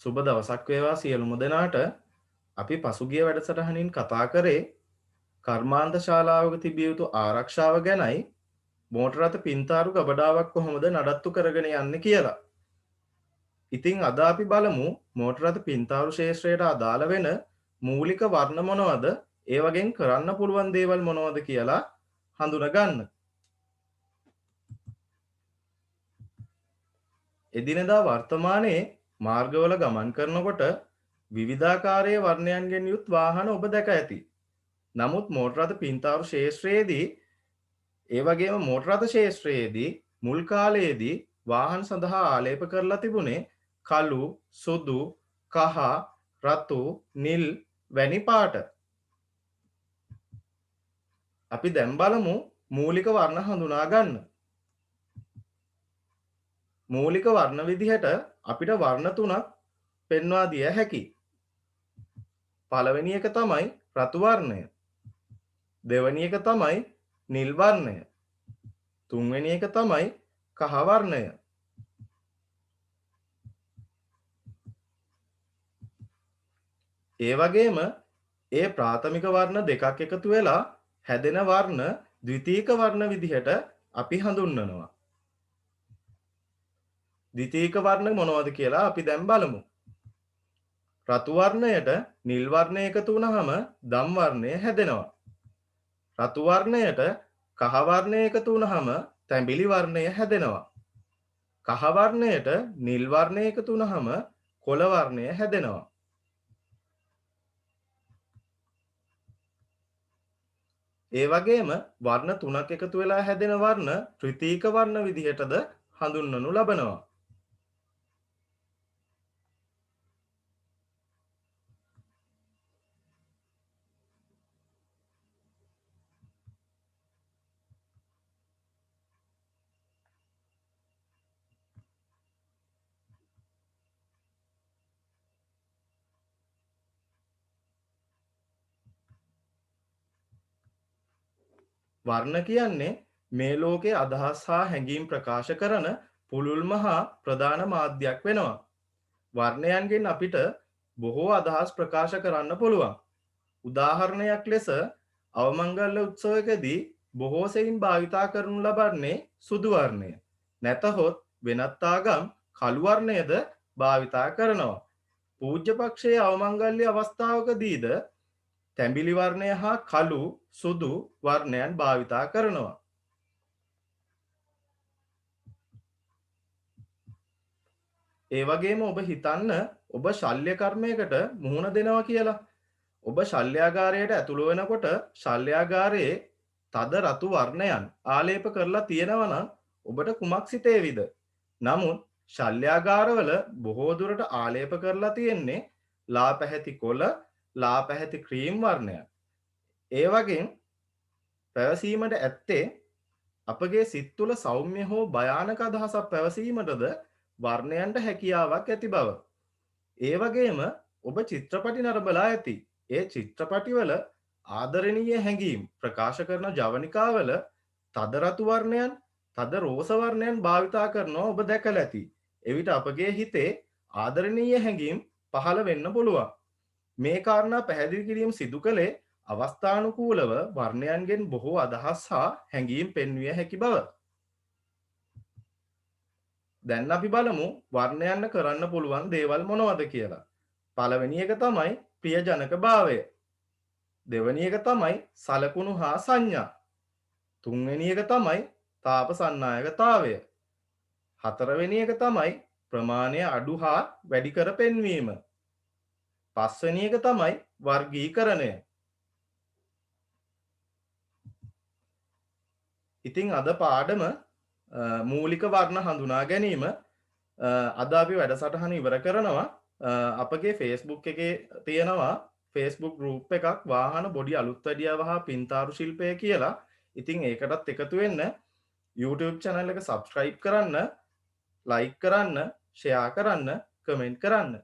සුබ දවසක් වේවා සියලුම දෙනාට. අපි පසුගිය වැඩසටහනින් කතා කරේ කර්මාන්ත ශාලාවක තිබිය යුතු ආරක්ෂාව ගැනයි මෝටර රථ පින්තාරු ගබඩාවක් කොහොමද නඩත්තු කරගෙන යන්නේ කියලා. ඉතින් අද අපි බලමු මෝටර රථ පින්තාරු ශේෂ්ත්‍රයට අදාළ වෙන මූලික වර්ණ මොනවද? ඒ වගේන් කරන්න පුළුවන් දේවල් මොනවද කියලා හඳුනගන්න. එදිනෙදා වර්තමානයේ මාර්ගවල ගමන් කරනකොට විවිධාකාරයේ වර්ණයන්ගෙන් යුත් වාහන ඔබ දැක ඇති. නමුත් මෝටර රථ පින්තාරු ශේෂ්ත්‍රයේදී ඒ වගේම මෝටර රථ ශේෂ්ත්‍රයේදී මුල් කාලයේදී වාහන සඳහා ආලේප කරලා තිබුණේ කළු, සුදු, කහ, රතු, නිල් වැනි පාට. අපි දැන් බලමු මූලික වර්ණ හඳුනා ගන්න. මූලික වර්ණ විදිහට අපිට වර්ණ තුනක් පෙන්වා දිය හැකියි. පළවෙනි එක තමයි රතු වර්ණය. දෙවෙනි එක තමයි නිල් වර්ණය. තුන්වෙනි එක තමයි කහ වර්ණය. ඒ වගේම ඒ ප්‍රාථමික වර්ණ දෙකක් එකතු වෙලා හැදෙන වර්ණ ද්විතීයික වර්ණ විදිහට අපි හඳුන්වනවා. ද්විතීයික වර්ණ මොනවද කියලා අපි දැන් බලමු. රතු වර්ණයට නිල් වර්ණය එකතු වුනහම දම් වර්ණය හැදෙනවා. රතු වර්ණයට කහ වර්ණය එකතු වුනහම තැඹිලි වර්ණය හැදෙනවා. කහ වර්ණයට නිල් වර්ණය එකතු වුනහම කොළ වර්ණය හැදෙනවා. ඒ වගේම වර්ණ තුනක් එකතු වෙලා හැදෙන වර්ණ ත්‍රිතීයික වර්ණ විදිහටද හඳුන්වනු ලබනවා. වර්ණ කියන්නේ මේ ලෝකයේ අදහස් හා හැඟීම් ප්‍රකාශ කරන පුළුල්ම හා ප්‍රධාන මාධ්‍යයක් වෙනවා. වර්ණයන්ගෙන් අපිට බොහෝ අදහස් ප්‍රකාශ කරන්න පුළුවන්. උදාහරණයක් ලෙස අවමංගල්‍ය උත්සවයකදී බොහෝ සෙයින් භාවිතා කරනු ලබන්නේ සුදු වර්ණය. නැතහොත් වෙනත් ආගම් කළු වර්ණයද භාවිතා කරනවා. පූජ්‍ය පක්ෂයේ අවමංගල්‍ය අවස්ථාවකදීද තැඹිලි වර්ණය හා කළු සුදු වර්ණයන් භාවිතා කරනවා. ඒ වගේම ඔබ හිතන්න ඔබ ශල්‍ය කර්මයකට මුහුණ දෙනවා කියලා. ඔබ ශල්‍යාගාරයට ඇතුළු වෙනකොට ශල්‍යාගාරයේ තද රතු වර්ණයන් ආලේප කරලා තියෙනවා නම් ඔබට කුමක් සිතේවිද? නමුත් ශල්‍යාගාරවල බොහෝ දුරට ආලේප කරලා තියෙන්නේ ලා පැහැති කොළ, ලා පැහැති ක්‍රීම් වර්ණයක්. ඒ වගේම පැවසීමට ඇත්තේ අපගේ සිත් තුළ සෞම්‍ය හෝ භයානක අදහසක් පැවසීමටද වර්ණයන්ට හැකියාවක් ඇති බව. ඒ වගේම ඔබ චිත්‍රපටි නරඹලා ඇති. ඒ චිත්‍රපටිවල ආදරණීය හැඟීම් ප්‍රකාශ කරන ජවනිකාවල තද රතු වර්ණයන්, තද රෝස වර්ණයන් භාවිතා කරනවා ඔබ දැකලා ඇති. එවිට අපගේ හිතේ ආදරණීය හැඟීම් පහළ වෙන්න පුළුවන්. මේ කාරණා පැහැදිලි කිරීම සිදු කළේ අවස්ථානුකූලව වර්ණයන්ගෙන් බොහෝ අදහස් හා හැඟීම් පෙන්විය හැකි බව. දැන් අපි බලමු වර්ණයන්ට කරන්න පුළුවන් දේවල් මොනවද කියලා. පළවෙනි එක තමයි ප්‍රියජනක භාවය. දෙවෙනි එක තමයි සලකුණු හා සංඥා. තුන්වෙනි එක තමයි තාපසන්නායකතාවය. හතරවෙනි එක තමයි ප්‍රමාණය අඩු හා වැඩි කර පෙන්වීම. පස්වෙනි එක තමයි වර්ගීකරණය. ඉතින් අද පාඩම මූලික වර්ණ හඳුනා ගැනීම අද අපි වැඩසටහන ඉවර කරනවා. අපගේ Facebook එකේ තියෙනවා Facebook group එකක් වාහන බොඩි අලුත් වැඩියාව හා පින්තාරු ශිල්පය කියලා. ඉතින් ඒකටත් එකතු වෙන්න YouTube channel එක subscribe කරන්න, like කරන්න, share කරන්න, comment කරන්න.